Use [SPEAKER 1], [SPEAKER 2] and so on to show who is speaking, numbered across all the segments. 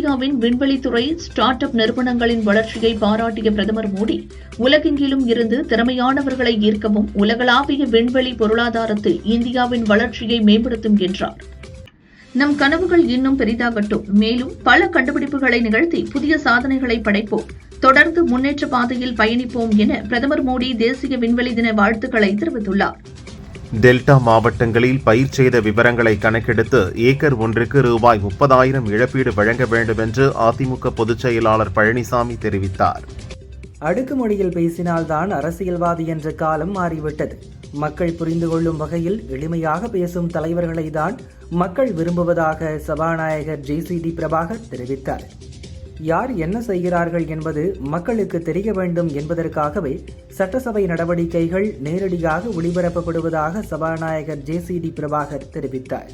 [SPEAKER 1] இந்தியாவின் விண்வெளித்துறை start up நிறுவனங்களின் வளர்ச்சியை பாராட்டிய பிரதமர் மோடி, உலகெங்கிலும் இருந்து திறமையானவர்களை ஈர்க்கவும் உலகளாவிய விண்வெளி பொருளாதாரத்தில் இந்தியாவின் வளர்ச்சியை மேம்படுத்தும் என்றார். நம் கனவுகள் இன்னும் பெரிதாகட்டும், மேலும் பல கண்டுபிடிப்புகளை நிகழ்த்தி புதிய சாதனைகளை படைப்போம், தொடர்ந்து முன்னேற்ற பாதையில் பயணிப்போம் என பிரதமர் மோடி தேசிய விண்வெளி தின வாழ்த்துக்களை தெரிவித்துள்ளார்.
[SPEAKER 2] டெல்டா மாவட்டங்களில் பயிர் செய்த விவரங்களை கணக்கெடுத்து ஏக்கர் ஒன்றுக்கு ரூபாய் 30,000 இழப்பீடு வழங்க வேண்டும் என்று அதிமுக பொதுச் செயலாளர் பழனிசாமி தெரிவித்தார்.
[SPEAKER 3] அடுக்குமொழியில் பேசினால்தான் அரசியல்வாதி என்ற காலம் மாறிவிட்டது. மக்கள் புரிந்து கொள்ளும் வகையில் எளிமையாக பேசும் தலைவர்களை தான் மக்கள் விரும்புவதாக சபாநாயகர் JCD பிரபாகர் தெரிவித்தார். யார் என்ன செய்கிறார்கள் என்பது மக்களுக்கு தெரிய வேண்டும் என்பதற்காகவே சட்டசபை நடவடிக்கைகள் நேரடியாக ஒளிபரப்பப்படுவதாக சபாநாயகர் JCD பிரபாகர் தெரிவித்தார்.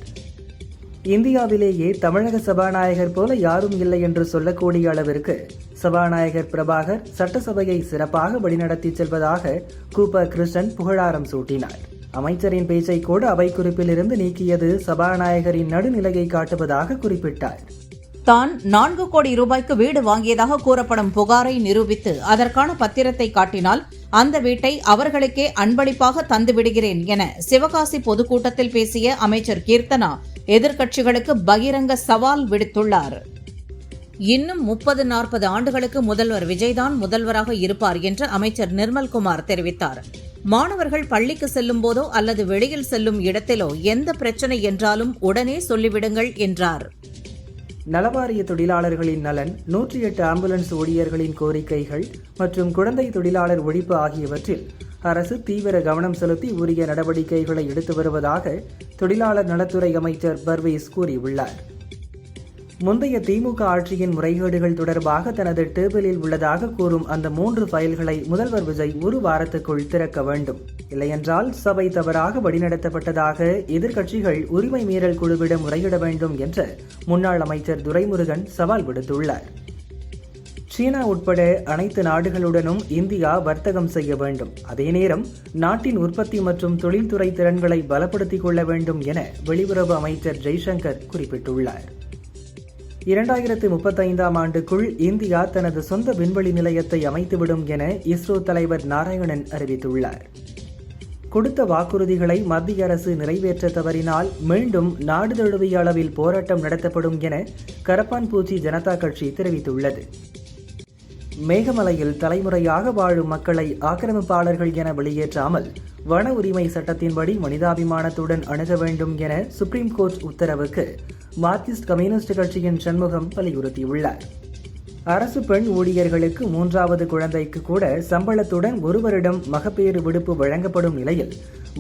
[SPEAKER 3] இந்தியாவிலேயே தமிழக சபாநாயகர் போல யாரும் இல்லை என்று சொல்லக்கூடிய அளவிற்கு சபாநாயகர் பிரபாகர் சட்டசபையை சிறப்பாக வழிநடத்தி செல்வதாக கூப்ப கிருஷ்ணன் புகழாரம் சூட்டினார். அமைச்சரின் பேச்சை கூட அவை குறிப்பிலிருந்து நீக்கியது சபாநாயகரின் நடுநிலையை காட்டுவதாக குறிப்பிட்டார்.
[SPEAKER 4] தான் 4 கோடி ரூபாய்க்கு வீடு வாங்கியதாக கூறப்படும் புகாரை நிரூபித்து அதற்கான பத்திரத்தை காட்டினால் அந்த வீட்டை அவர்களுக்கே அன்பளிப்பாக தந்துவிடுகிறேன் என சிவகாசி பொதுக்கூட்டத்தில் பேசிய அமைச்சர் கீர்த்தனா எதிர்க்கட்சிகளுக்கு பகிரங்க சவால் விடுத்துள்ளார். இன்னும் 30-40 ஆண்டுகளுக்கு முதல்வர் விஜய்தான் முதல்வராக இருப்பார் என்று அமைச்சர் நிர்மல்குமார் தெரிவித்தார். மாணவர்கள் பள்ளிக்கு செல்லும் போதோ அல்லது வெளியில் செல்லும் இடத்திலோ எந்த பிரச்சனை என்றாலும் உடனே சொல்லிவிடுங்கள் என்றார்.
[SPEAKER 3] நலவாரிய தொழிலாளர்களின் நலன், 108 ஆம்புலன்ஸ் ஊழியர்களின் கோரிக்கைகள் மற்றும் குழந்தை தொழிலாளர் ஒழிப்பு ஆகியவற்றில் அரசு தீவிர கவனம் செலுத்தி உரிய நடவடிக்கைகளை எடுத்து வருவதாக தொழிலாளர் நலத்துறை அமைச்சர் பர்வேஸ் கூறியுள்ளார். முந்தைய திமுக ஆட்சியின் முறைகேடுகள் தொடர்பாக தனது டேபிளில் உள்ளதாக கூறும் அந்த 3 ஃபைல்களை முதல்வர் விஜய் 1 வாரத்துக்குள் திறக்க வேண்டும். இல்லையென்றால் சபை தவறாக வழிநடத்தப்பட்டதாக எதிர்க்கட்சிகள் உரிமை மீறல் குழுவிடம் முறையிட வேண்டும் என்று முன்னாள் அமைச்சர் துரைமுருகன் சவால் விடுத்துள்ளார். சீனா உட்பட அனைத்து நாடுகளுடனும் இந்தியா வர்த்தகம் செய்ய வேண்டும். அதே நேரம் நாட்டின் உற்பத்தி மற்றும் தொழில்துறை திறன்களை பலப்படுத்திக் கொள்ள வேண்டும் என வெளியுறவு அமைச்சர் ஜெய்சங்கர் குறிப்பிட்டுள்ளார். 2035ஆம் ஆண்டுக்குள் இந்தியா தனது சொந்த விண்வெளி நிலையத்தை அமைத்துவிடும் என இஸ்ரோ தலைவர் நாராயணன் அறிவித்துள்ளார். கொடுத்த வாக்குறுதிகளை மத்திய அரசு நிறைவேற்ற தவறினால் மீண்டும் நாடு தழுவிய அளவில் போராட்டம் நடத்தப்படும் என கரப்பான்பூச்சி ஜனதா கட்சி தெரிவித்துள்ளது. மேகமலையில் தலைமுறையாக வாழும் மக்களை ஆக்கிரமிப்பாளர்கள் என வெளியேற்றாமல் வன உரிமை சட்டத்தின்படி மனிதாபிமானத்துடன் அணுக வேண்டும் என சுப்ரீம் கோர்ட் உத்தரவுக்கு மார்க்சிஸ்ட் கம்யூனிஸ்ட் கட்சியின் சண்முகம் வலியுறுத்தியுள்ளார். அரசு பெண் ஊழியர்களுக்கு 3வது குழந்தைக்கு கூட சம்பளத்துடன் 1 வருடம் மகப்பேறு விடுப்பு வழங்கப்படும் நிலையில்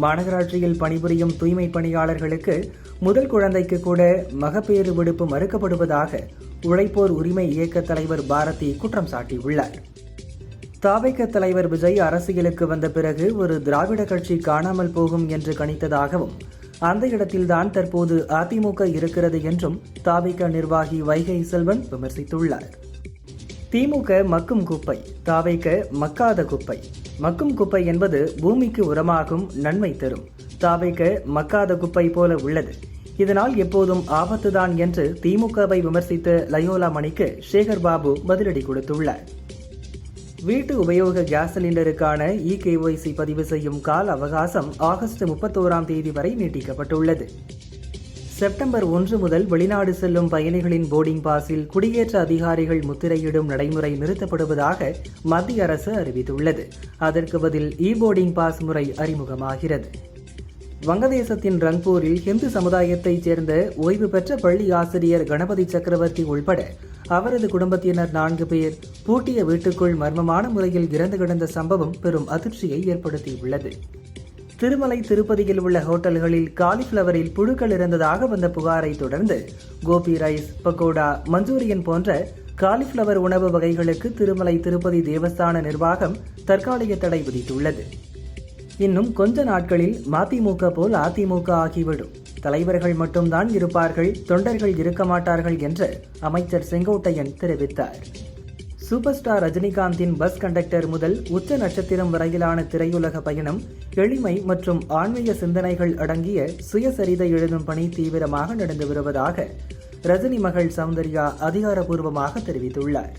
[SPEAKER 3] மாநகராட்சியில் பணிபுரியும் தூய்மை பணியாளர்களுக்கு முதல் குழந்தைக்கு கூட மகப்பேறு விடுப்பு மறுக்கப்படுவதாக உழைப்போர் உரிமை இயக்க தலைவர் பாரதி குற்றம் சாட்டியுள்ளார். தாவேக தலைவர் விஜய் அரசியலுக்கு வந்த பிறகு ஒரு திராவிட கட்சி காணாமல் போகும் என்று கணித்ததாகவும் அந்த இடத்தில்தான் தற்போது அதிமுக இருக்கிறது என்றும் தாவேக நிர்வாகி வைகை செல்வன் விமர்சித்துள்ளார். திமுக மக்கும் குப்பை, தாவேக மக்காத குப்பை. மக்கும் குப்பை என்பது பூமிக்கு உரமாகும், நன்மை தரும். தாவேக மக்காத குப்பை போல உள்ளது. இதனால் எப்போதும் ஆபத்துதான் என்று திமுகவை விமர்சித்த லயோலா மணிக்கு சேகர் பாபு பதிலடி கொடுத்துள்ளார். வீட்டு உபயோக கேஸ் சிலிண்டருக்கான EKYC பதிவு செய்யும் கால அவகாசம் ஆகஸ்ட் 31ஆம் தேதி வரை நீட்டிக்கப்பட்டுள்ளது. செப்டம்பர் 1 முதல் வெளிநாடு செல்லும் பயணிகளின் போர்டிங் பாஸில் குடியேற்ற அதிகாரிகள் முத்திரையிடும் நடைமுறை நிறுத்தப்படுவதாக மத்திய அரசு அறிவித்துள்ளது. அதற்கு பதில் போர்டிங் பாஸ் முறை அறிமுகமாகிறது. வங்கதேசத்தின் ரங்பூரில் ஹிந்து சமுதாயத்தைச் சேர்ந்த ஓய்வு பெற்ற பள்ளி ஆசிரியர் கணபதி சக்கரவர்த்தி உள்பட அவரது குடும்பத்தினர் 4 பேர் பூட்டிய வீட்டுக்குள் மர்மமான முறையில் இறந்து கிடந்த சம்பவம் பெரும் அதிர்ச்சியை ஏற்படுத்தியுள்ளது. திருமலை திருப்பதியில் உள்ள ஹோட்டல்களில் காலிஃபிளவரில் புழுக்கள் இருந்ததாக வந்த புகாரை தொடர்ந்து கோபி ரைஸ், பக்கோடா, மஞ்சூரியன் போன்ற காலிஃபிளவர் உணவு வகைகளுக்கு திருமலை திருப்பதி தேவஸ்தான நிர்வாகம் தற்காலிக தடை விதித்துள்ளது. இன்னும் கொஞ்ச நாட்களில் மதிமுக போல் அதிமுக ஆகிவிடும். தலைவர்கள் மட்டும்தான் இருப்பார்கள், தொண்டர்கள் இருக்க மாட்டார்கள் என்று அமைச்சர் செங்கோட்டையன் தெரிவித்தார். சூப்பர் ஸ்டார் ரஜினிகாந்தின் பஸ் கண்டக்டர் முதல் உச்ச நட்சத்திரம் வரையிலான திரையுலக பயணம் எளிமை மற்றும் ஆன்மீக சிந்தனைகள் அடங்கிய சுயசரிதை எழுதும் பணி தீவிரமாக நடந்து வருவதாக ரஜினி மகள் சௌந்தர்யா அதிகாரப்பூர்வமாக தெரிவித்துள்ளார்.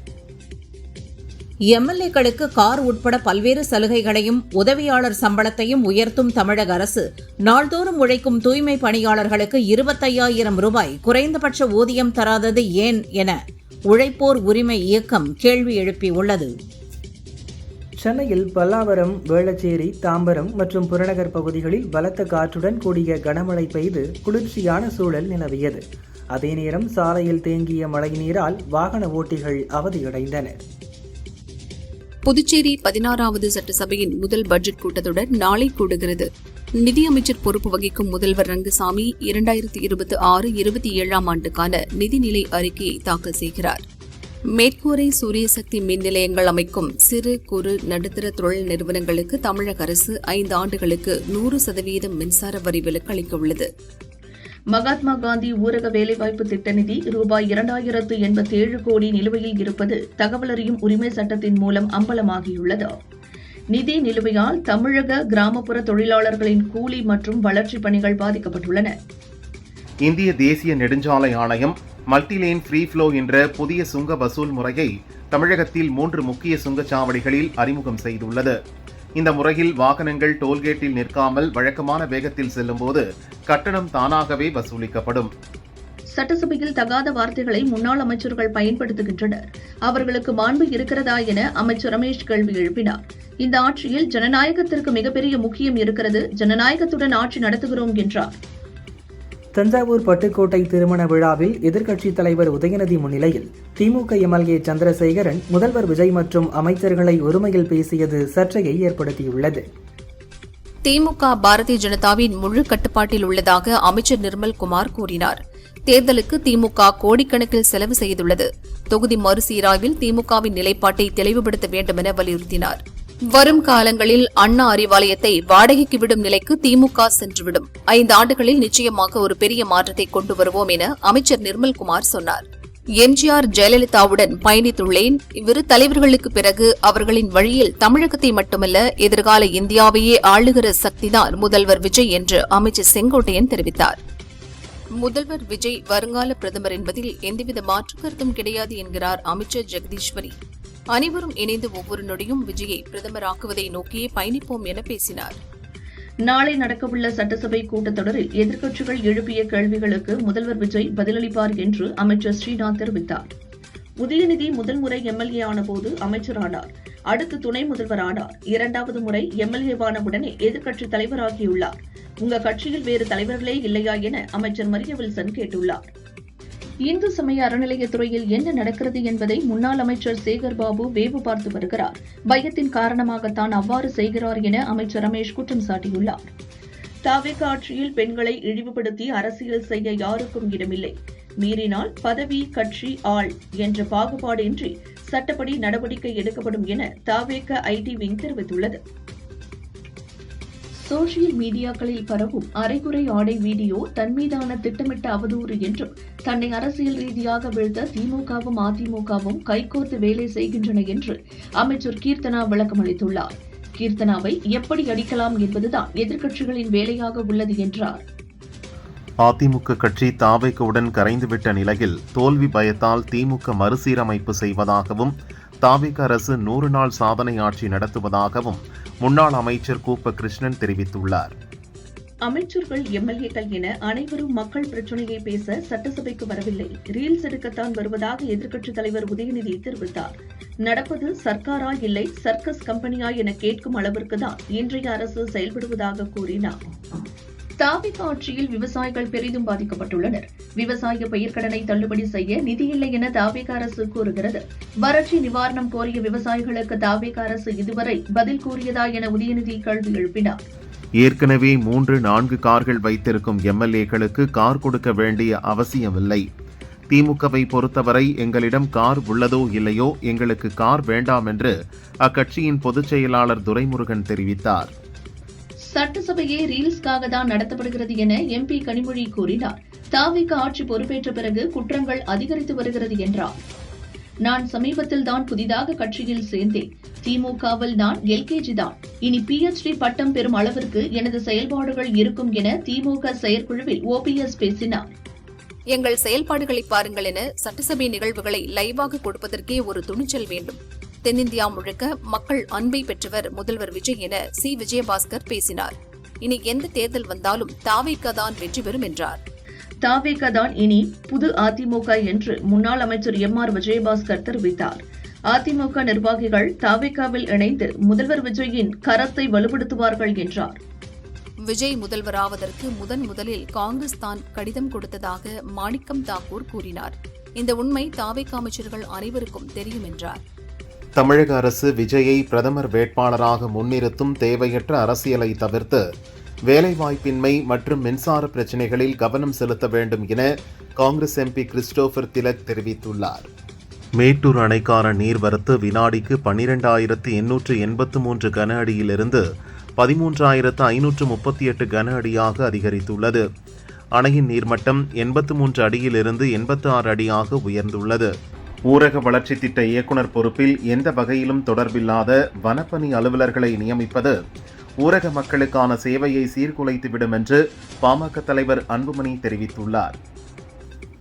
[SPEAKER 4] எம்எல்ஏக்களுக்கு கார் உட்பட பல்வேறு சலுகைகளையும் உதவியாளர் சம்பளத்தையும் உயர்த்தும் தமிழக அரசு நாள்தோறும் உழைக்கும் தூய்மை பணியாளர்களுக்கு 25,000 ரூபாய் குறைந்தபட்ச ஊதியம் தராதது ஏன் என உழைப்போர் உரிமை இயக்கம் கேள்வி எழுப்பியுள்ளது.
[SPEAKER 3] சென்னையில் பல்லாவரம், வேளச்சேரி, தாம்பரம் மற்றும் புறநகர் பகுதிகளில் பலத்த காற்றுடன் கூடிய கனமழை பெய்து குளிர்ச்சியான சூழல் நிலவியது. அதே நேரம் சாலையில் தேங்கிய மழைநீரால் வாகன ஓட்டிகள் அவதியடைந்தனர்.
[SPEAKER 5] புதுச்சேரி 16வது சட்டசபையின் முதல் பட்ஜெட் கூட்டத்தொடர் நாளை கூடுகிறது. நிதியமைச்சர் பொறுப்பு வகிக்கும் முதல்வர் ரங்கசாமி 2026-27 ஆண்டுக்கான நிதிநிலை அறிக்கையை தாக்கல் செய்கிறார். மேற்கூரை சூரிய சக்தி மின் நிலையங்கள் அமைக்கும் சிறு குறு நடுத்தர தொழில் நிறுவனங்களுக்கு தமிழக அரசு 5 ஆண்டுகளுக்கு 100% மின்சார வரி விலக்கு அளிக்க உள்ளது.
[SPEAKER 1] மகாத்மா காந்தி ஊரக வேலைவாய்ப்பு திட்ட நிதி ரூபாய் 2087 கோடி நிலுவையில் இருப்பது தகவல் அறியும் உரிமை சட்டத்தின் மூலம் அம்பலமாகியுள்ளது. நிதி நிலுவையால் தமிழக கிராமப்புற தொழிலாளர்களின் கூலி மற்றும் வளர்ச்சிப் பணிகள் பாதிக்கப்பட்டுள்ளன.
[SPEAKER 2] இந்திய தேசிய நெடுஞ்சாலை ஆணையம் மல்டிலேன் ஃப்ரீ ஃப்ளோ என்ற புதிய சுங்க வசூல் முறையை தமிழகத்தில் 3 முக்கிய சுங்கச்சாவடிகளில் அறிமுகம் செய்துள்ளது. இந்த முறையில் வாகனங்கள் டோல்கேட்டில் நிற்காமல் வழக்கமான வேகத்தில் செல்லும்போது கட்டணம் தானாகவே வசூலிக்கப்படும்.
[SPEAKER 1] சட்டசபையில் தகாத வார்த்தைகளை முன்னாள் அமைச்சர்கள் பயன்படுத்துகின்றனர். அவர்களுக்கு மாண்பு இருக்கிறதா என அமைச்சர் ரமேஷ் கேள்வி எழுப்பினார். இந்த ஆட்சியில் ஜனநாயகத்திற்கு மிகப்பெரிய முக்கியம் இருக்கிறது. ஜனநாயகத்துடன் ஆட்சி நடத்துகிறோம் என்றார்.
[SPEAKER 3] தஞ்சாவூர் பட்டுக்கோட்டை திருமண விழாவில் எதிர்க்கட்சித் தலைவர் உதயநிதி முன்னிலையில் திமுக எம்எல்ஏ சந்திரசேகரன் முதல்வர் விஜய் மற்றும் அமைச்சர்களை ஒருமையில் பேசியது சர்ச்சையை ஏற்படுத்தியுள்ளது.
[SPEAKER 5] திமுக பாரதிய ஜனதாவின் முழு கட்டுப்பாட்டில் உள்ளதாக அமைச்சர் நிர்மல்குமார் கூறினார். தேர்தலுக்கு திமுக கோடிக்கணக்கில் செலவு செய்துள்ளது. தொகுதி மறுசீராய்வில் திமுகவின் நிலைப்பாட்டை தெளிவுபடுத்த வேண்டும் என வலியுறுத்தினார். வரும் காலங்களில் அண்ணா அறிவாலயத்தை வாடகைக்கு விடும் நிலைக்கு திமுக சென்றுவிடும். 5 ஆண்டுகளில் நிச்சயமாக ஒரு பெரிய மாற்றத்தை கொண்டு வருவோம் என அமைச்சர் நிர்மல்குமார் சொன்னார். எம்ஜிஆர் ஜெயலலிதாவுடன் பயணித்துள்ளேன். இவ்விரு தலைவர்களுக்கு பிறகு அவர்களின் வழியில் தமிழகத்தை மட்டுமல்ல எதிர்கால இந்தியாவையே ஆளுகிற சக்திதான் முதல்வர் விஜய் என்று அமைச்சர் செங்கோட்டையன் தெரிவித்தார். முதல்வர் விஜய் வருங்கால பிரதமர் என்பதில் எந்தவித மாற்று கருத்தும் கிடையாது என்கிறார் அமைச்சர் ஜெகதீஸ்வரி. அனைவரும் இணைந்து ஒவ்வொரு நொடியும் விஜயை பிரதமராக்குவதை நோக்கியே பயணிப்போம் என பேசினார்.
[SPEAKER 1] நாளை நடக்கவுள்ள சட்டசபை கூட்டத்தொடரில் எதிர்க்கட்சிகள் எழுப்பிய கேள்விகளுக்கு முதல்வர் விஜய் பதிலளிப்பார் என்று அமைச்சர் ஸ்ரீநாத் தெரிவித்தார். உதயநிதி முதல் முறை எம்எல்ஏ ஆனபோது அமைச்சரானார். அடுத்து துணை முதல்வர் ஆனார். 2வது முறை எம்எல்ஏவான உடனே எதிர்க்கட்சித் தலைவராகியுள்ளார். உங்க கட்சியில் வேறு தலைவர்களே இல்லையா என அமைச்சர் மரிய வில்சன் கேட்டுள்ளார். இந்து சமய அறநிலையத்துறையில் என்ன நடக்கிறது என்பதை முன்னாள் அமைச்சர் சேகர் பாபு வேவு பார்த்து வருகிறார். பயத்தின் காரணமாகத்தான் அவ்வாறு செய்கிறார் என அமைச்சர் ரமேஷ் குற்றம் சாட்டியுள்ளார். தவிக ஆட்சியில் பெண்களை இழிவுபடுத்தி அரசியல் செய்ய யாருக்கும் இடமில்லை. மீறினால் பதவி, கட்சி, ஆள் என்ற பாகுபாடின்றி சட்டப்படி நடவடிக்கை எடுக்கப்படும் என தவிக ஐடி விங் தெரிவித்துள்ளது. சோசியல் மீடியாக்களில் பரவும் அரைகுறை ஆடை வீடியோ தன் மீதான திட்டமிட்ட அவதூறு என்றும் தன்னை அரசியல் ரீதியாக வீழ்த்த திமுகவும் அதிமுகவும் கைகோர்த்து வேலை செய்கின்றன என்று அமைச்சர் கீர்த்தனா விளக்கம் அளித்துள்ளார். கீர்த்தனாவை எப்படி அடிக்கலாம் என்பதுதான் எதிர்க்கட்சிகளின் வேலையாக உள்ளது என்றார்.
[SPEAKER 2] அதிமுக கட்சி தாவேகவுடன் கரைந்துவிட்ட நிலையில் தோல்வி பயத்தால் திமுக மறுசீரமைப்பு செய்வதாகவும் தாவேக அரசு 100 நாள் சாதனை ஆட்சி நடத்துவதாகவும் முன்னாள் அமைச்சர் கூப்ப கிருஷ்ணன் தெரிவித்துள்ளார்.
[SPEAKER 1] அமைச்சர்கள், எம்எல்ஏக்கள் என அனைவரும் மக்கள் பிரச்சினையை பேச சட்டசபைக்கு வரவில்லை, ரீல்ஸ் எடுக்கத்தான் வருவதாக எதிர்க்கட்சித் தலைவர் உதயநிதி தெரிவித்தார். நடப்பது சர்க்காரா இல்லை சர்க்கஸ் கம்பெனியா என கேட்கும் அளவிற்குதான் இன்றைய அரசு செயல்படுவதாக கூறினார். தவிக ஆட்சியில் விவசாயிகள் பெரிதும் பாதிக்கப்பட்டுள்ளனர். விவசாய பயிர்க்கடனை தள்ளுபடி செய்ய நிதி இல்லை என தவிக அரசு கூறுகிறது. வறட்சி நிவாரணம் கோரிய விவசாயிகளுக்கு தவிக அரசு இதுவரை பதில் கூறியதா என உதயநிதி கேள்வி எழுப்பினார்.
[SPEAKER 2] ஏற்கனவே 3-4 கார்கள் வைத்திருக்கும் எம்எல்ஏக்களுக்கு கார் கொடுக்க வேண்டிய அவசியமில்லை. திமுகவை பொறுத்தவரை எங்களிடம் கார் உள்ளதோ இல்லையோ எங்களுக்கு கார் வேண்டாம் என்று அக்கட்சியின் பொதுச் செயலாளர் துரைமுருகன் தெரிவித்தார்.
[SPEAKER 1] சட்டசபையே ரீல்ஸ்க்காக தான் நடத்தப்படுகிறது என எம்பி கனிமொழி கூறினார். தவிக ஆட்சி பொறுப்பேற்ற பிறகு குற்றங்கள் அதிகரித்து வருகிறது என்றார். நான் சமீபத்தில் தான் புதிதாக கட்சியில் சேர்ந்தேன். திமுகவில் நான் எல்கேஜி தான். இனி PhD பட்டம் பெறும் அளவிற்கு எனது செயல்பாடுகள் இருக்கும் என திமுக செயற்குழுவில் OPS பேசினார்.
[SPEAKER 5] எங்கள் செயல்பாடுகளை பாருங்கள் என சட்டசபை நிகழ்வுகளை லைவாக கொடுப்பதற்கே ஒரு துணிச்சல் வேண்டும். தென்னிந்தியா முழுக்க மக்கள் அன்பை பெற்றவர் முதல்வர் விஜய் என சி. விஜயபாஸ்கர் பேசினார். இனி எந்த தேர்தல் வந்தாலும் தாவேகா தான் வெற்றி பெறும் என்றார்.
[SPEAKER 1] தாவேகா தான் இனி புது அதிமுக என்று முன்னாள் அமைச்சர் எம்.ஆர். விஜயபாஸ்கர் தெரிவித்தார். அதிமுக நிர்வாகிகள் தாவேகாவில் இணைந்து முதல்வர் விஜயின் கரத்தை வலுப்படுத்துவார்கள் என்றார்.
[SPEAKER 5] விஜய் முதல்வராவதற்கு முதலில் காங்கிரஸ் தான் கடிதம் கொடுத்ததாக மாணிக்கம் தாக்கூர் கூறினார். இந்த உண்மை தாவேகா அமைச்சர்கள் அனைவருக்கும் தெரியும் என்றார்.
[SPEAKER 2] தமிழக அரசு விஜயை பிரதமர் வேட்பாளராக முன்னிறுத்தும் தேவையற்ற அரசியலை தவிர்த்து வேலைவாய்ப்பின்மை மற்றும் மின்சார பிரச்சினைகளில் கவனம் செலுத்த வேண்டும் என காங்கிரஸ் எம்பி கிறிஸ்டோபர் திலக் தெரிவித்துள்ளார். மேட்டூர் அணைக்கான நீர்வரத்து வினாடிக்கு 12,883 கன அடியிலிருந்து 13,538 கன அடியாக அதிகரித்துள்ளது. அணையின் நீர்மட்டம் 83 அடியிலிருந்து 86 அடியாக உயர்ந்துள்ளது. ஊரக வளர்ச்சி திட்ட இயக்குநர் பொறுப்பில் எந்த வகையிலும் தொடர்பில்லாத வனப்பணி அலுவலர்களை நியமிப்பது ஊரக மக்களுக்கான சேவையை சீர்குலைத்துவிடும் என்று பாமக தலைவர் அன்புமணி தெரிவித்துள்ளார்.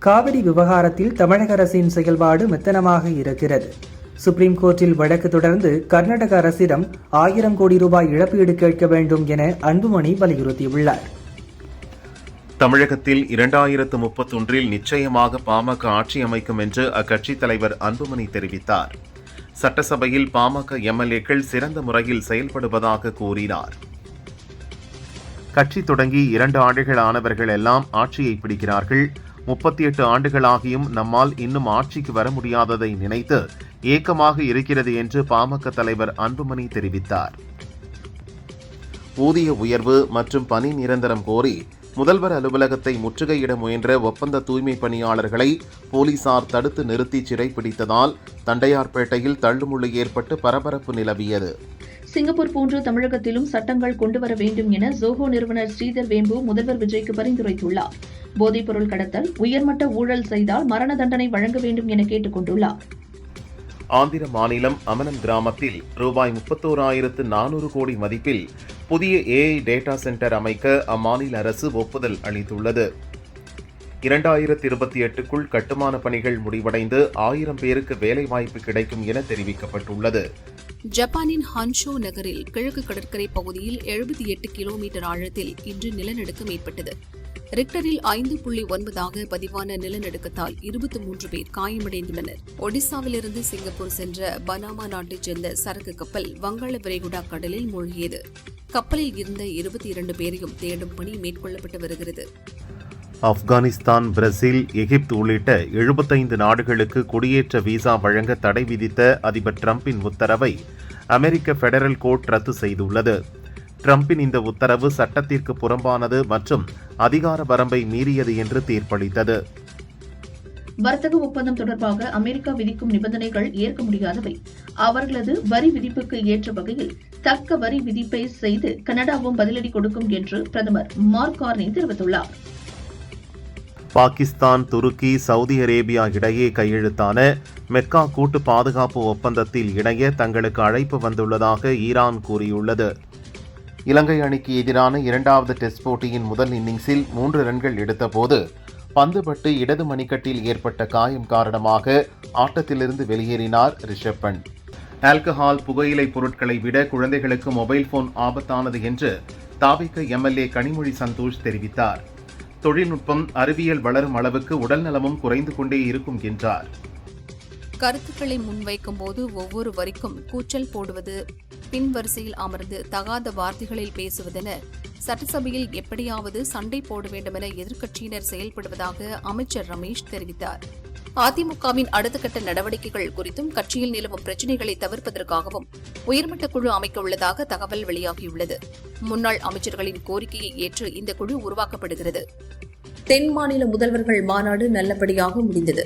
[SPEAKER 3] காவிரி விவகாரத்தில் தமிழக அரசின் செயல்பாடு மெத்தனமாக இருக்கிறது. சுப்ரீம் கோர்ட்டில் வழக்கு தொடர்ந்து கர்நாடக அரசிடம் 1000 கோடி ரூபாய் இழப்பீடு கேட்க வேண்டும் என அன்புமணி வலியுறுத்தியுள்ளார்.
[SPEAKER 2] தமிழகத்தில் 2031 நிச்சயமாக பாமக ஆட்சி அமைக்கும் என்று அக்கட்சி தலைவர் அன்புமணி தெரிவித்தார். சட்டசபையில் பாமக எம்எல்ஏக்கள் சிறந்த முறையில் செயல்படுவதாக கூறினார். கட்சி தொடங்கி 2 ஆண்டுகள் ஆனவர்கள் எல்லாம் ஆட்சியை பிடிக்கிறார்கள். 38 ஆண்டுகளாகியும் நம்மால் இன்னும் ஆட்சிக்கு வர முடியாததை நினைத்து ஏக்கமாக இருக்கிறது என்று பாமக தலைவர் அன்புமணி தெரிவித்தார். ஊதிய உயர்வு மற்றும் பணி நிரந்தரம் கோரி முதல்வர் அலுவலகத்தை முற்றுகையிட முயன்ற ஒப்பந்த தூய்மை பணியாளர்களை போலீசார் தடுத்து நிறுத்தி சிறைப்பிடித்ததால் தண்டையார்பேட்டையில் தள்ளுமுள்ளு ஏற்பட்டு பரபரப்பு நிலவியது.
[SPEAKER 1] சிங்கப்பூர் போன்று தமிழகத்திலும் சட்டங்கள் கொண்டுவர வேண்டும் என ஜோஹோ நிறுவனர் ஸ்ரீதர் வேம்பு முதல்வர் விஜய்க்கு பரிந்துரைத்துள்ளார். போதைப்பொருள் கடத்தல், உயர்மட்ட ஊழல் செய்தால் மரண தண்டனை வழங்க வேண்டும் என கேட்டுக் கொண்டுள்ளார்.
[SPEAKER 2] ஆந்திர மாநிலம் அமனம் கிராமத்தில் ரூபாய் 31,400 கோடி மதிப்பில் புதிய AI டேட்டா சென்டர் அமைக்க அம்மாநில அரசு ஒப்புதல் அளித்துள்ளது. 2028க்குள் கட்டுமான பணிகள் முடிவடைந்து 1000 பேருக்கு வேலைவாய்ப்பு கிடைக்கும் என தெரிவிக்கப்பட்டுள்ளது.
[SPEAKER 5] ஜப்பானின் ஹன்ஷோ நகரில் கிழக்கு கடற்கரை பகுதியில் 78 கிலோமீட்டர் ஆழத்தில் இன்று நிலநடுக்கம் ஏற்பட்டது. ரிக்டரில் 5.9 பதிவான நிலநடுக்கத்தால் 23 பேர் காயமடைந்துள்ளனர். ஒடிசாவிலிருந்து சிங்கப்பூர் சென்ற பனாமா நாட்டைச் சேர்ந்த சரக்கு கப்பல் வங்காள விரைகுடா கடலில் மூழ்கியது. கப்பலில் இருந்த 22 பேரையும் தேடும் பணி மேற்கொள்ளப்பட்டு வருகிறது.
[SPEAKER 2] ஆப்கானிஸ்தான், பிரேசில், எகிப்து உள்ளிட்ட 75 நாடுகளுக்கு குடியேற்ற விசா வழங்க தடை விதித்த அதிபர் டிரம்பின் உத்தரவை அமெரிக்க பெடரல் கோர்ட் ரத்து செய்துள்ளது. டிரம்பின் இந்த உத்தரவு சட்டத்திற்கு புறம்பானது மற்றும் அதிகார வரம்பை மீறியது என்று தீர்ப்பளித்தது.
[SPEAKER 1] வர்த்தக ஒப்பந்தம் தொடர்பாக அமெரிக்கா விதிக்கும் நிபந்தனைகள் ஏற்க முடியாதவை. அவர்களது வரி விதிப்புக்கு ஏற்ற வகையில் தக்க வரி விதிப்பை செய்து கனடாவும் பதிலடி கொடுக்கும் என்று பிரதமர் மார்க் கார்னி தெரிவித்துள்ளார்.
[SPEAKER 2] பாகிஸ்தான், துருக்கி, சவுதி அரேபியா இடையே கையெழுத்தான மெக்கா கூட்டு பாதுகாப்பு ஒப்பந்தத்தில் இணைய தங்களுக்கு அழைப்பு வந்துள்ளதாக ஈரான் கூறியுள்ளது. இலங்கை அணிக்கு எதிரான 2வது டெஸ்ட் போட்டியின் முதல் இன்னிங்ஸில் 3 ரன்கள் எடுத்தபோது பந்து பட்டு இடது மணிக்கட்டில் ஏற்பட்ட காயம் காரணமாக ஆட்டத்திலிருந்து வெளியேறினார் ரிஷப் பண்ட். ஆல்கஹால், புகையிலை பொருட்களை விட குழந்தைகளுக்கு மொபைல் போன் ஆபத்தானது என்று தாவேகா எம்எல்ஏ கனிமொழி சந்தோஷ் தெரிவித்தார். தொழில்நுட்பம், அறிவியல் வளரும் அளவுக்கு உடல் நலமும் குறைந்து கொண்டே இருக்கும் என்றார்.
[SPEAKER 5] கருத்துக்களை முன்வைக்கும் போது ஒவ்வொரு வரிக்கும் கூச்சல் போடுவது, பின் வரிசையில் அமர்ந்து தகாத வார்த்தைகளில் பேசுவதென சட்டசபையில் எப்படியாவது சண்டை போட வேண்டுமென எதிர்க்கட்சியினர் செயல்படுவதாக அமைச்சர் ரமேஷ் தெரிவித்தார். அதிமுகவின் அடுத்த கட்ட நடவடிக்கைகள் குறித்தும் கட்சியில் நிலவும் பிரச்சினைகளை தவிர்ப்பதற்காகவும் உயர்மட்ட குழு அமைக்க உள்ளதாக தகவல் வெளியாகியுள்ளது. முன்னாள் அமைச்சர்களின் கோரிக்கையை ஏற்று இந்த குழு உருவாக்கப்படுகிறது. தென் மாநில முதல்வர்கள் மாநாடு நல்லபடியாக முடிந்தது.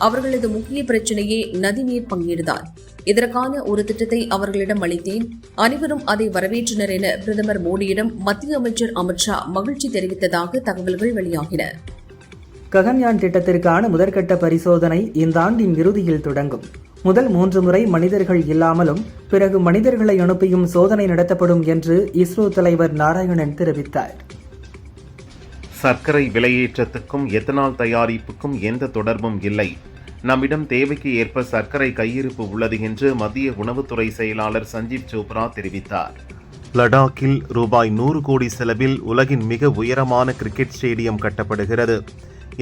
[SPEAKER 5] அவர்களது முக்கிய பிரச்சினையே நதிநீர் பங்கீடுதான். இதற்கான ஒரு திட்டத்தை அவர்களிடம் அளித்தேன். அனைவரும் அதை வரவேற்றனர் என பிரதமர் மோடியிடம் மத்திய அமைச்சர் அமித்ஷா மகிழ்ச்சி தெரிவித்ததாக தகவல்கள் வெளியாகின.
[SPEAKER 3] ககன்யான் திட்டத்திற்கான முதற்கட்ட பரிசோதனை இந்த ஆண்டின் இறுதியில் தொடங்கும். முதல் 3 முறை மனிதர்கள் இல்லாமலும் பிறகு மனிதர்களை அனுப்பியும் சோதனை நடத்தப்படும் என்று இஸ்ரோ தலைவர் நாராயணன் தெரிவித்தார்.
[SPEAKER 2] சர்க்கரை விலையேற்றத்துக்கும் எத்தனால் தயாரிப்புக்கும் எந்த தொடர்பும் இல்லை. நம்மிடம் தேவைக்கு ஏற்ப சர்க்கரை கையிருப்பு உள்ளது என்று மத்திய உணவுத்துறை செயலாளர் சஞ்சீவ் சோப்ரா தெரிவித்தார். லடாக்கில் ரூபாய் 100 கோடி செலவில் உலகின் மிக உயரமான கிரிக்கெட் ஸ்டேடியம் கட்டப்படுகிறது.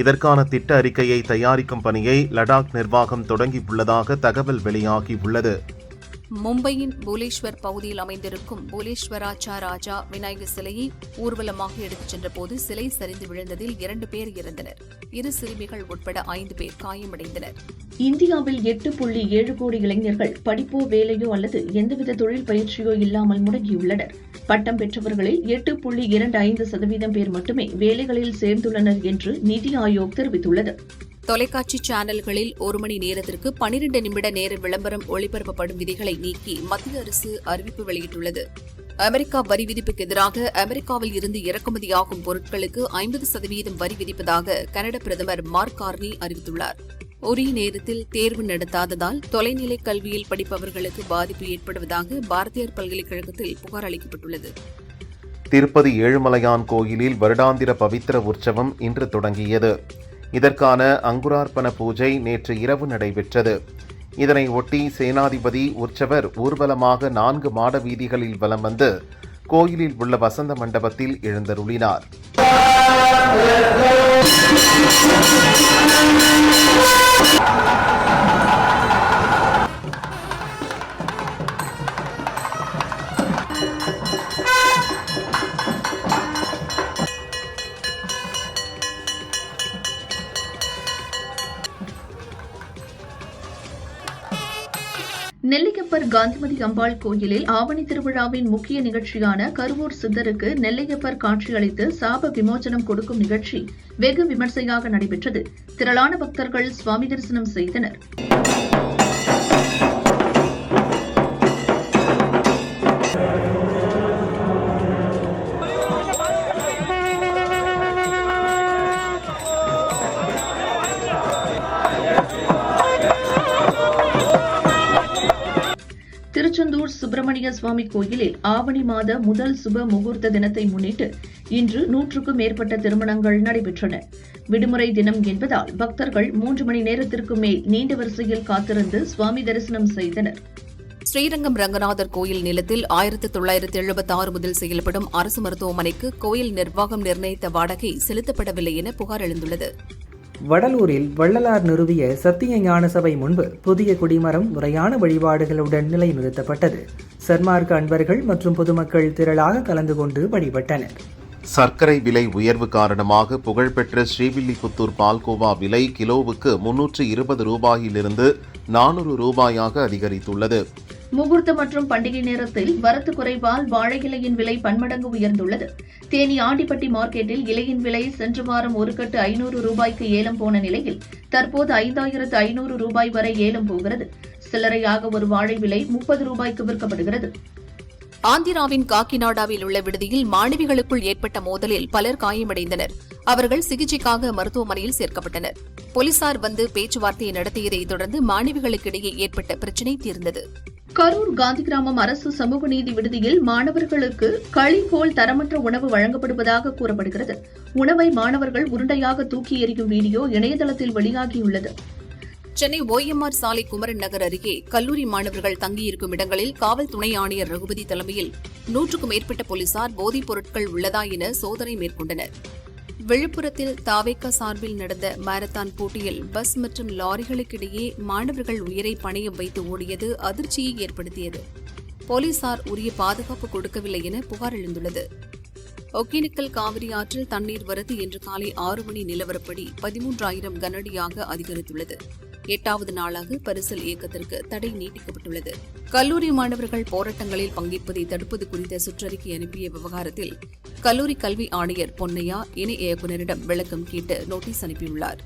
[SPEAKER 2] இதற்கான திட்ட அறிக்கையை தயாரிக்கும் பணியை லடாக் நிர்வாகம் தொடங்கியுள்ளதாக தகவல் வெளியாகியுள்ளது.
[SPEAKER 5] மும்பையின் புவனேஸ்வர் பகுதியில் அமைந்திருக்கும் புவனேஸ்வராச்சா ராஜா விநாயகர் சிலையை ஊர்வலமாக எடுத்துச் சென்றபோது சிலை சரிந்து விழுந்ததில் 2 பேர் இறந்தனர். 2 சிறுமிகள் உட்பட 5 பேர் காயமடைந்தனர்.
[SPEAKER 1] இந்தியாவில் 8.7 கோடி இளைஞர்கள் படிப்போ வேலையோ அல்லது எந்தவித தொழில் பயிற்சியோ இல்லாமல் முடங்கியுள்ளனர். பட்டம் பெற்றவர்களில் 8.25% பேர் மட்டுமே வேலைகளில் சேர்ந்துள்ளனர் என்று நிதி ஆயோக் தெரிவித்துள்ளது.
[SPEAKER 5] தொலைக்காட்சி சேனல்களில் 1 மணி நேரத்திற்கு 12 நிமிட நேர விளம்பரம் ஒளிபரப்பப்படும் விதிகளை நீக்கி மத்திய அரசு அறிவிப்பு வெளியிட்டுள்ளது. அமெரிக்கா வரி விதிப்புக்கு எதிராக அமெரிக்காவில் இருந்து இறக்குமதியாகும் பொருட்களுக்கு 50% வரி விதிப்பதாக கனடா பிரதமர் மார்க் கார்னி அறிவித்துள்ளார். ஒரே நேரத்தில் தேர்வு நடத்தாததால் தொலைநிலை கல்வியில் படிப்பவர்களுக்கு பாதிப்பு ஏற்படுவதாக பாரதியார் பல்கலைக்கழகத்தில் புகார் அளிக்கப்பட்டுள்ளது.
[SPEAKER 2] திருப்பதி ஏழுமலையான் கோயிலில் வருடாந்திர பவித்திர உற்சவம் இன்று தொடங்கியது. இதற்கான அங்குரார்ப்பண பூஜை நேற்று இரவு நடைபெற்றது. இதனை ஒட்டி சேனாதிபதி உற்சவர் ஊர்வலமாக 4 மாட வீதிகளில் வலம் வந்து கோயிலில் உள்ள வசந்த மண்டபத்தில் எழுந்தருளினார்.
[SPEAKER 1] நெல்லையப்பர் காந்திமதி அம்பாள் கோயிலில் ஆவணி திருவிழாவின் முக்கிய நிகழ்ச்சியான கருவூர் சித்தருக்கு நெல்லையப்பர் காட்சியளித்து சாப விமோசனம் கொடுக்கும் நிகழ்ச்சி வெகு விமர்சையாக நடைபெற்றது. திரளான பக்தர்கள் சுவாமி தரிசனம் செய்தனர். திருச்செந்தூர் சுப்பிரமணிய சுவாமி கோயிலில் ஆவணி மாத முதல் சுப முகூர்த்த தினத்தை முன்னிட்டு இன்று 100க்கும் மேற்பட்ட திருமணங்கள் நடைபெற்றன. விடுமுறை தினம் என்பதால் பக்தர்கள் 3 மணி நேரத்திற்கு மேல் நீண்ட வரிசையில் காத்திருந்து சுவாமி தரிசனம் செய்தனர்.
[SPEAKER 5] ஸ்ரீரங்கம் ரங்கநாதர் கோயில் நிலத்தில் 1976 முதல் செயல்படும் அரசு மருத்துவமனைக்கு கோயில் நிர்வாகம் நிர்ணயித்த வாடகை செலுத்தப்படவில்லை என புகார் எழுந்துள்ளது.
[SPEAKER 3] வடலூரில் வள்ளலார் நிறுவிய சத்திய ஞான சபை முன்பு புதிய குடிமரம் முறையான வழிபாடுகளுடன் நிலைநிறுத்தப்பட்டது. சன்மார்க்க அன்பர்கள் மற்றும் பொதுமக்கள் திரளாக கலந்து கொண்டு வழிபட்டனர்.
[SPEAKER 2] சர்க்கரை விலை உயர்வு காரணமாக புகழ்பெற்ற ஸ்ரீவில்லிபுத்தூர் பால்கோவா விலை கிலோவுக்கு 320 ரூபாயிலிருந்து 400 ரூபாயாக அதிகரித்துள்ளது.
[SPEAKER 1] முகூர்த்த மற்றும் பண்டிகை நேரத்தில் வரத்து குறைவால் வாழை இலையின் விலை பன்மடங்கு உயர்ந்துள்ளது. தேனி ஆண்டிப்பட்டி மார்க்கெட்டில் இலையின் விலை சென்ற வாரம் 1 கட்டு 500 ரூபாய்க்கு ஏலம் போன நிலையில் தற்போது 5500 ரூபாய் வரை ஏலம் போகிறது. சில்லறையாக ஒரு வாழை விலை 30 ரூபாய்க்கு விற்கப்படுகிறது.
[SPEAKER 5] ஆந்திராவின் காக்கிநாடாவில் உள்ள விடுதியில் மாணவிகளுக்குள் ஏற்பட்ட மோதலில் பலர் காயமடைந்தனர். அவர்கள் சிகிச்சைக்காக மருத்துவமனையில் சேர்க்கப்பட்டனர். போலீசார் வந்து பேச்சுவார்த்தையை நடத்தியதைத் தொடர்ந்து மாணவிகளுக்கிடையே ஏற்பட்ட பிரச்சினை தீர்ந்தது.
[SPEAKER 1] கரூர் காந்தி கிராமம் அரசு சமூக நீதி விடுதியில் மாணவர்களுக்கு களி போல் தரமற்ற உணவு வழங்கப்படுவதாக கூறப்படுகிறது. உணவை மாணவர்கள் உருண்டையாக தூக்கி எறியும் வீடியோ இணையதளத்தில் வெளியாகியுள்ளது.
[SPEAKER 5] சென்னை ஓஎம்ஆர் சாலை குமரன் நகர் அருகே கல்லூரி மாணவர்கள் தங்கியிருக்கும் இடங்களில் காவல் துணை ஆணையர் ரகுபதி தலைமையில் 100க்கும் மேற்பட்ட போலீசார் போதைப் பொருட்கள் உள்ளதா என சோதனை மேற்கொண்டனர். விழுப்புரத்தில் தாவேகா சார்பில் நடந்த மாரத்தான் போட்டியில் பஸ் மற்றும் லாரிகளுக்கிடையே மாணவர்கள் உயிரை பணயம் வைத்து ஓடியது அதிர்ச்சியை ஏற்படுத்தியது. போலீசார் உரிய பாதுகாப்பு கொடுக்கவில்லை என புகார் எழுந்துள்ளது. ஒகேனக்கல் காவிரி ஆற்றில் தண்ணீர் வரத்து இன்று காலை 6 மணி நிலவரப்படி 13000 கனஅடியாக அதிகரித்துள்ளது. 8வது நாளாக பரிசல் இயக்கத்திற்கு தடை நீட்டிக்கப்பட்டுள்ளது. கல்லூரி மாணவர்கள் போராட்டங்களில் பங்கேற்பதை தடுப்பது குறித்த சுற்றறிக்கை அனுப்பிய விவகாரத்தில் கல்லூரி கல்வி ஆணையர் பொன்னையா இணை இயக்குநரிடம் விளக்கம் கேட்டு நோட்டீஸ் அனுப்பியுள்ளார்.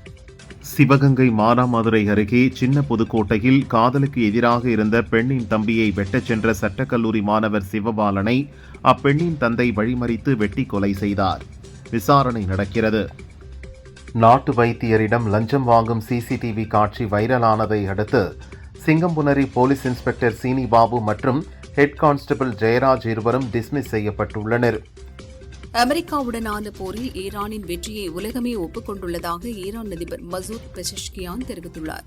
[SPEAKER 2] சிவகங்கை மானாமதுரை அருகே சின்ன புதுக்கோட்டையில் காதலுக்கு எதிராக இருந்த பெண்ணின் தம்பியை வெட்டச் சென்ற சட்டக்கல்லூரி மாணவர் சிவபாலனை அப்பெண்ணின் தந்தை வழிமறித்து வெட்டி கொலை செய்தார். விசாரணை நடக்கிறது. நாட்டு வைத்தியரிடம் லஞ்சம் வாங்கும் சிசிடிவி காட்சி வைரலானதை அடுத்து சிங்கம்புணரி போலீஸ் இன்ஸ்பெக்டர் சீனிபாபு மற்றும் ஹெட் கான்ஸ்டபிள் ஜெயராஜ் இருவரும் டிஸ்மிஸ் செய்யப்பட்டுள்ளனர்.
[SPEAKER 5] அமெரிக்காவுடனான போரில் ஈரானின் வெற்றியை உலகமே ஒப்புக்கொண்டுள்ளதாக ஈரான் அதிபர் மசூத் பெஷஷ்கியான் தெரிவித்துள்ளார்.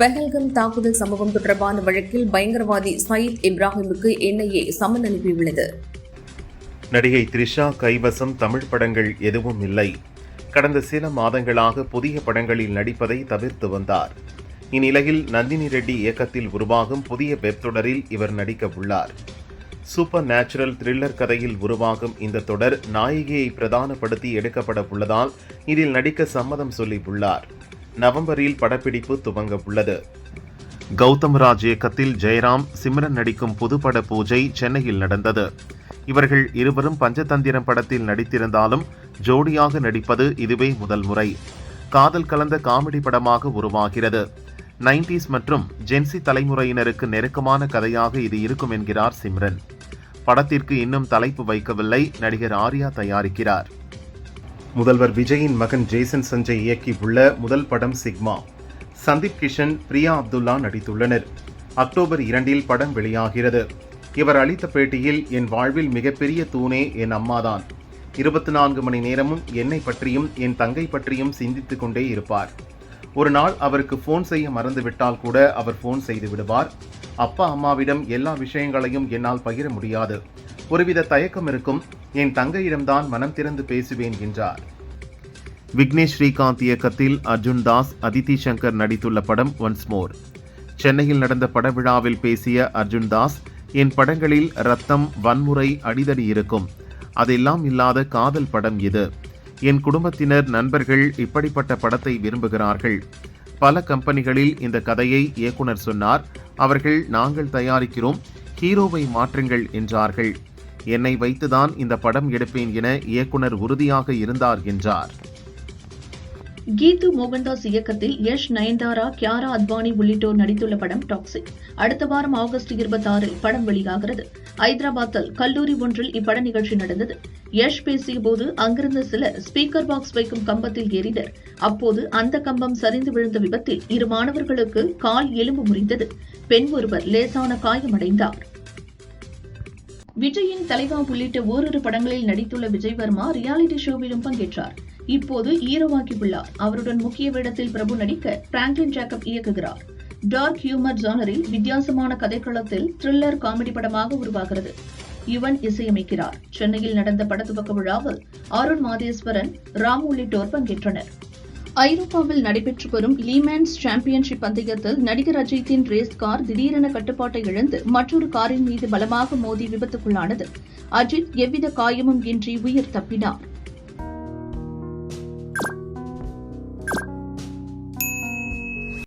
[SPEAKER 5] பெஹல்கம் தாக்குதல் சம்பவம் தொடர்பான வழக்கில் பயங்கரவாதி சயீத் இப்ராஹிமுக்கு NIA சம்மன் அனுப்பியுள்ளது.
[SPEAKER 2] நடிகை த்ரிஷா கைவசம் தமிழ் படங்கள் எதுவும் இல்லை. கடந்த சில மாதங்களாக புதிய படங்களில் நடிப்பதை தவிர்த்து வந்தார். இந்நிலையில் நந்தினி ரெட்டி இயக்கத்தில் உருவாகும் புதிய வெப் தொடரில் இவர் நடிக்க உள்ளார். சூப்பர் நேச்சுரல் த்ரில்லர் கதையில் உருவாகும் இந்த தொடர் நாயகியை பிரதானப்படுத்தி எடுக்கப்பட உள்ளதால் இதில் நடிக்க சம்மதம் சொல்லியுள்ளார். நவம்பரில் படப்பிடிப்பு துவங்க உள்ளது. கௌதம் ராஜ் இயக்கத்தில் ஜெயராம், சிம்ரன் நடிக்கும் புதுப்பட பூஜை சென்னையில் நடந்தது. இவர்கள் இருவரும் பஞ்சதந்திரம் படத்தில் நடித்திருந்தாலும் ஜோடியாக நடிப்பது இதுவே முதல் முறை. காதல் கலந்த காமெடி படமாக உருவாகிறது. 90s மற்றும் ஜென்சி தலைமுறையினருக்கு நெருக்கமான கதையாக இது இருக்கும் என்கிறார் சிம்ரன். படத்திற்கு இன்னும் தலைப்பு வைக்கவில்லை. நடிகர் ஆர்யா தயாரிக்கிறார். முதல்வர் விஜயின் மகன் ஜேசன் சஞ்சய் இயக்கியுள்ள முதல் படம் சிக்மா. சந்தீப் கிஷன், பிரியா அப்துல்லா நடித்துள்ளனர். அக்டோபர் 2 படம் வெளியாகிறது. இவர் அளித்த பேட்டியில், என் வாழ்வில் மிகப்பெரிய தூணே என் அம்மாதான். 24 மணி நேரமும் என்னை பற்றியும் என் தங்கை பற்றியும் சிந்தித்துக் கொண்டே இருப்பார். ஒரு நாள் அவருக்கு போன் செய்ய மறந்துவிட்டால் கூட அவர் போன் செய்து விடுவார். அப்பா அம்மாவிடம் எல்லா விஷயங்களையும் என்னால் பகிர முடியாது. ஒருவித தயக்கம் இருக்கும். என் தங்கையிடம்தான் மனம் திறந்து பேசுவேன் என்றார். விக்னேஷ் ஸ்ரீகாந்த் இயக்கத்தில் அர்ஜுன் தாஸ், அதித்தி சங்கர் நடித்துள்ள படம் ஒன்ஸ் மோர். சென்னையில் நடந்த படவிழாவில் பேசிய அர்ஜுன் தாஸ், என் படங்களில் ரத்தம், வன்முறை, அடிதடி இருக்கும். அதெல்லாம் இல்லாத காதல் படம் இது. என் குடும்பத்தினர், நண்பர்கள் இப்படிப்பட்ட படத்தை விரும்புகிறார்கள். பல கம்பெனிகளில் இந்த கதையை இயக்குனர் சொன்னார். அவர்கள், நாங்கள் தயாரிக்கிறோம், ஹீரோவை மாற்றுங்கள் என்றார்கள். என்னை வைத்துதான் இந்த படம் எடுப்பேன் என இயக்குனர் உறுதியாக இருந்தார் என்றார்.
[SPEAKER 1] கீது மோகன்தாஸ் இயக்கத்தில் யஷ், நயன்தாரா, கியாரா அத்வானி உள்ளிட்டோர் நடித்துள்ள படம் டாக்ஸிக் அடுத்த வாரம் ஆகஸ்ட் 26 படம் வெளியாகிறது. ஐதராபாத்தில் கல்லூரி ஒன்றில் இப்பட நிகழ்ச்சி நடந்தது. யஷ் பேசியபோது அங்கிருந்த சிலர் ஸ்பீக்கர் பாக்ஸ் வைக்கும் கம்பத்தில் ஏறினர். அப்போது அந்த கம்பம் சரிந்து விழுந்த விபத்தில் 2 மாணவர்களுக்கு கால் எலும்பு முறிந்தது. பெண் ஒருவர் லேசான காயமடைந்தார். விஜயின் தலைவா உள்ளிட்ட ஓரிரு படங்களில் நடித்துள்ள விஜய் வர்மா ரியாலிட்டி ஷோவிலும் பங்கேற்றார். இப்போது ஹீரோவாகி உள்ளார். அவருடன் முக்கிய வேடத்தில் பிரபு நடிக்க பிராங்க்லின் ஜேக்கப் இயக்குகிறார். டார்க் ஹியூமர் ஜானரில் வித்தியாசமான கதைக்களத்தில் த்ரில்லர் காமெடி படமாக உருவாகிறது. யுவன் இசையமைக்கிறார். சென்னையில் நடந்த படத்துவக்க விழாவில் அருண் மாதேஸ்வரன், ராம் உள்ளிட்டோர் பங்கேற்றனர். ஐரோப்பாவில் நடைபெற்று வரும் லீமேன்ஸ் சாம்பியன்ஷிப் பந்தயத்தில் நடிகர் அஜித்தின் ரேஸ் கார் திடீரென கட்டுப்பாட்டை இழந்து மற்றொரு காரின் மீது பலமாக மோதி விபத்துக்குள்ளானது. அஜித் எவ்வித காயமும் இன்றி உயிர் தப்பினார்.